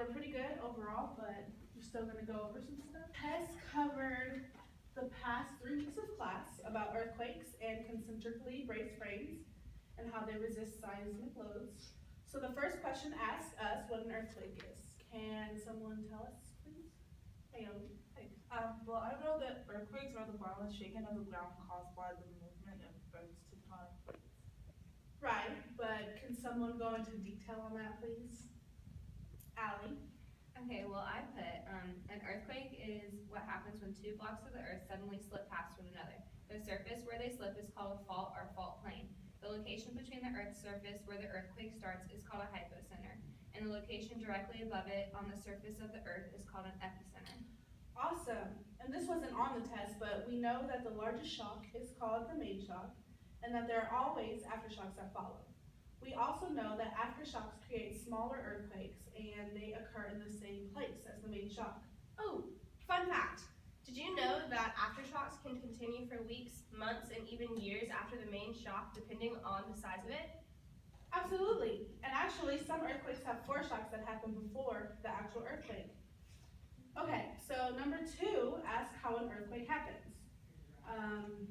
were pretty good overall, but we're still gonna go over some stuff. Tess covered the past 3 weeks of class about earthquakes and concentrically braced frames and how they resist seismic loads. So the first question asks us what an earthquake is. Can someone tell us, please? Naomi. Well, I know that earthquakes are the violent shaking of the ground caused by the movement of Earth's tectonic plates. Right, but can someone go into detail on that, please? Allie. Okay, well I put, an earthquake is what happens when two blocks of the earth suddenly slip past one another. The surface where they slip is called a fault or fault plane. The location between the earth's surface where the earthquake starts is called a hypocenter, and the location directly above it on the surface of the earth is called an epicenter. Awesome. And this wasn't on the test, but we know that the largest shock is called the main shock, and that there are always aftershocks that follow. We also know that aftershocks create smaller earthquakes, and they occur in the same place as the main shock. Oh, fun fact. Did you know that aftershocks can continue for weeks, months, and even years after the main shock, depending on the size of it? Absolutely. And actually, some earthquakes have foreshocks that happen before the actual earthquake. Okay, so number 2 asks how an earthquake happens.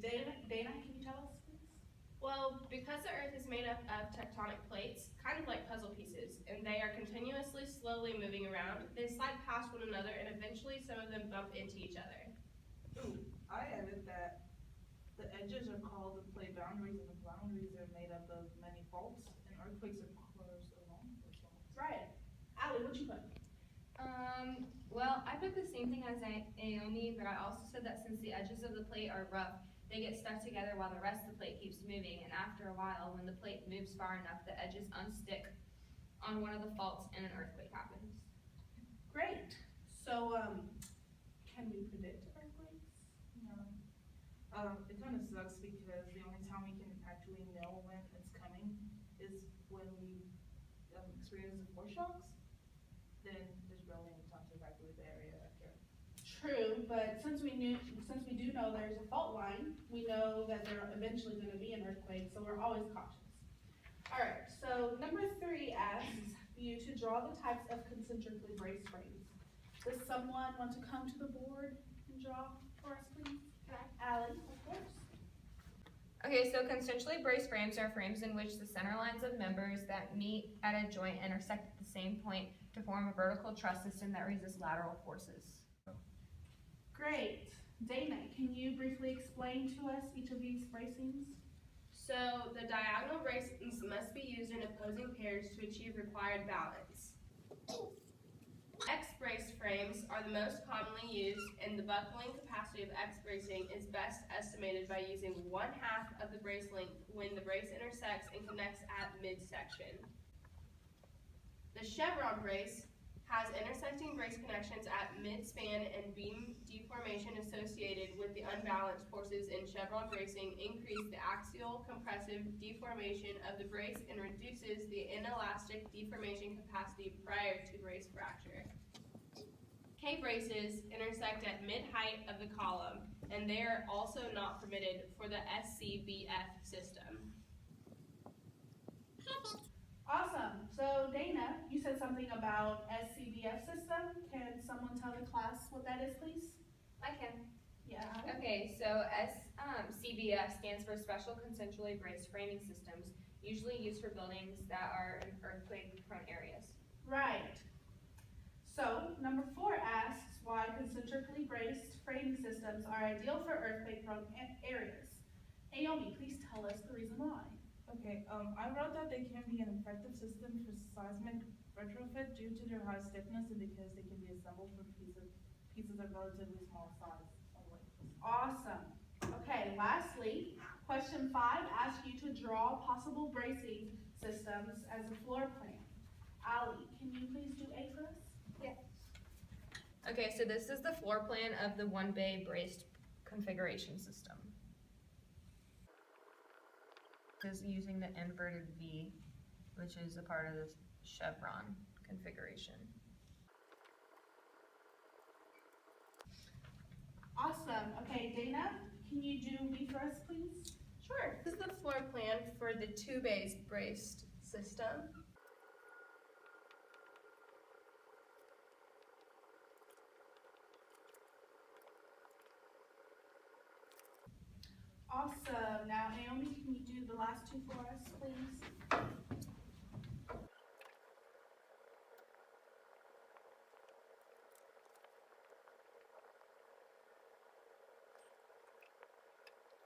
Dana, can you tell us, please? Well, because the Earth is made up of tectonic plates, kind of like puzzle pieces, and they are continuously slowly moving around, they slide past one another and eventually some of them bump into each other. Ooh, I added that the edges are called the plate boundaries, and the boundaries are made up of many faults, and earthquakes occur along those faults. Right. Allie, what'd you put? Well, I put the same thing as Naomi, but I also said that since the edges of the plate are rough, they get stuck together while the rest of the plate keeps moving, and after a while, when the plate moves far enough, the edges unstick on one of the faults and an earthquake happens. Great. So, can we predict earthquakes? No. It kind of sucks because the only time we can actually know when it's coming is when we experience the foreshocks. Then there's really any time to evacuate the area after. True, but since we do know there's a fault line, we know that there's eventually going to be an earthquake, so we're always cautious. All right, so number 3 asks you to draw the types of concentrically braced frames. Does someone want to come to the board and draw for us, please? Allie, of course. Okay, so concentrically braced frames are frames in which the center lines of members that meet at a joint intersect at the same point to form a vertical truss system that resists lateral forces. Great. Dana, can you briefly explain to us each of these bracings? So the diagonal bracings must be used in opposing pairs to achieve required balance. X-braced frames are the most commonly used, and the buckling capacity of X-bracing is best estimated by using 1/2 of the brace length when the brace intersects and connects at midsection. The chevron brace has intersecting brace connections at midspan, and beam deformation associated with the unbalanced forces in chevron bracing increase the axial compressive deformation of the brace and reduces the inelastic deformation capacity prior to brace fracture. K-braces intersect at mid-height of the column, and they are also not permitted for the SCBF system. Awesome. So Dana, you said something about SCBF system. Can someone tell the class what that is, please? I can. Yeah. Okay, so CBF stands for Special Concentrically Braced Framing Systems, usually used for buildings that are in earthquake-prone areas. Right. So number 4 asks why concentrically braced framing systems are ideal for earthquake-prone areas. Naomi, please tell us the reason why. Okay, I wrote that they can be an effective system for seismic retrofit due to their high stiffness and because they can be assembled from pieces of relatively small size only. Awesome. Okay, lastly, question 5 asks you to draw possible bracing systems as a floor plan. Allie, can you please do A for us? Yes. Okay, so this is the floor plan of the one-bay braced configuration system. Is using the inverted V, which is a part of the chevron configuration. Awesome. Okay, Dana, can you do B for us, please? Sure. This is the floor plan for the 2-bay braced system. Awesome. Now, Naomi, can you do the last two for us, please?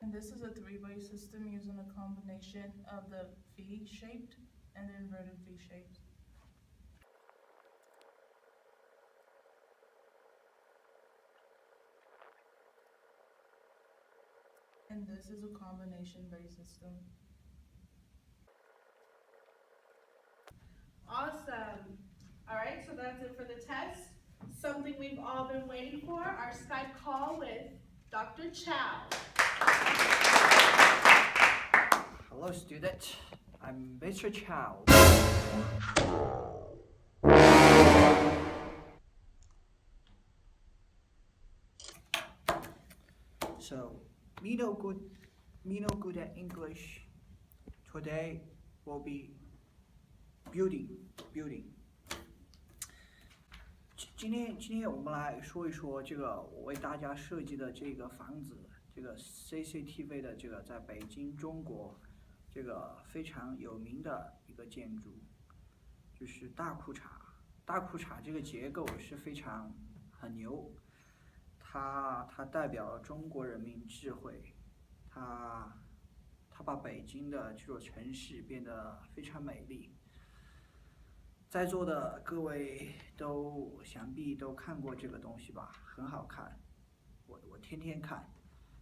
And this is a three-way system using a combination of the V-shaped and the inverted V-shaped. And this is a combination-based system. Awesome. All right, so that's it for the test. Something we've all been waiting for, our Skype call with Dr. Chow. Hello, student. I'm Mr. Chow. So, me no good at English. Today will be building. 今天我们来说一说这个我为大家设计的这个房子，这个 CCTV 的这个在北京中国这个非常有名的一个建筑，就是大裤衩。大裤衩这个结构是非常很牛，它代表了中国人民智慧，它把北京的这座城市变得非常美丽。在座的各位想必都看过这个东西吧，很好看，我天天看，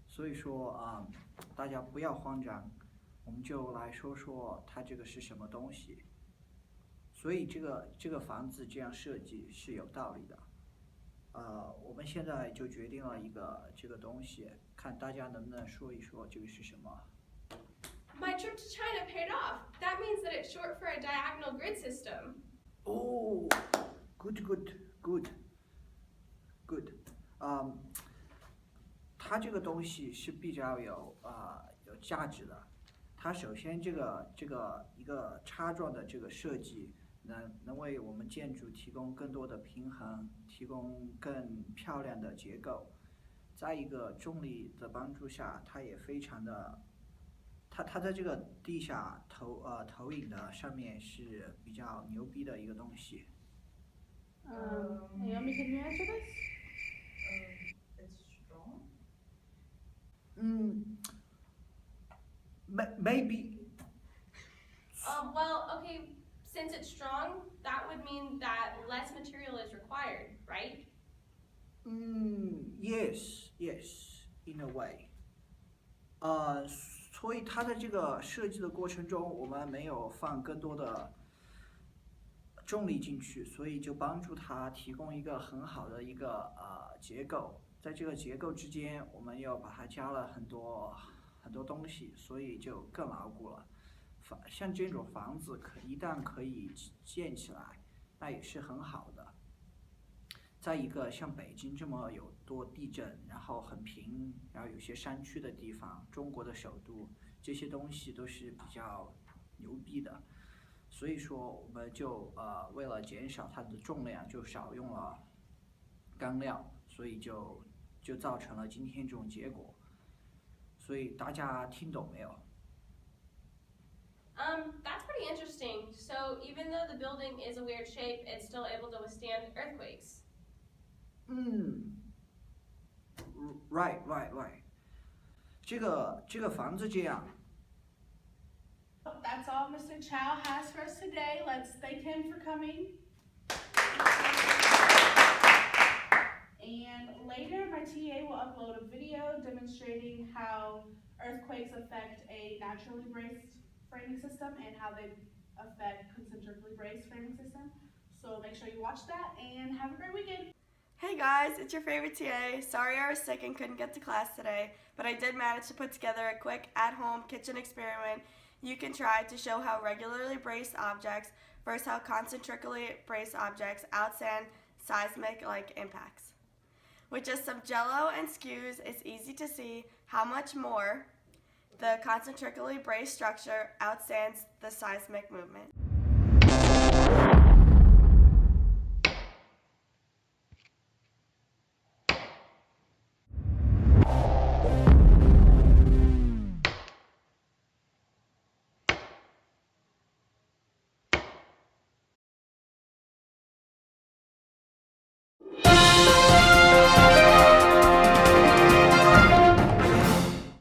所以说大家不要慌张，我们就来说说它这个是什么东西。所以这个房子这样设计是有道理的，我们现在就决定了一个这个东西，看大家能不能说一说这个是什么。My trip to China paid off. That means that it's short for a diagonal grid system. Oh, good. 它这个东西是比较有价值的。它首先这个一个叉状的这个设计，能为我们建筑提供更多的平衡，提供更漂亮的结构。在一个重力的帮助下，它也非常的。它在这个地下投影的上面是比较牛逼的一个东西。Naomi, can you answer this? It's strong. Maybe. Well, okay, since it's strong, that would mean that less material is required, right? Yes, in a way. 所以它在这个设计的过程中，我们没有放更多的重力进去，所以就帮助它提供一个很好的一个结构。在这个结构之间，我们又把它加了很多东西，所以就更牢固了。像这种房子一旦可以建起来，那也是很好的。在一个像北京这么有多地震，然后很平，然后有些山区的地方，中国的首都，这些东西都是比较牛逼的。所以说，我们就为了减少它的重量，就少用了钢料，所以就造成了今天这种结果。所以大家听懂没有？ That's pretty interesting. So even though the building is a weird shape, it's still able to withstand earthquakes. Right. 这个房子这样。That's all Mr. Chow has for us today. Let's thank him for coming. And later, my TA will upload a video demonstrating how earthquakes affect a naturally braced framing system and how they affect concentrically braced framing system. So make sure you watch that and have a great weekend. Hey guys, it's your favorite TA. Sorry I was sick and couldn't get to class today, but I did manage to put together a quick at-home kitchen experiment you can try to show how regularly braced objects versus how concentrically braced objects outstand seismic-like impacts. With just some jello and skews, it's easy to see how much more the concentrically braced structure outstands the seismic movement.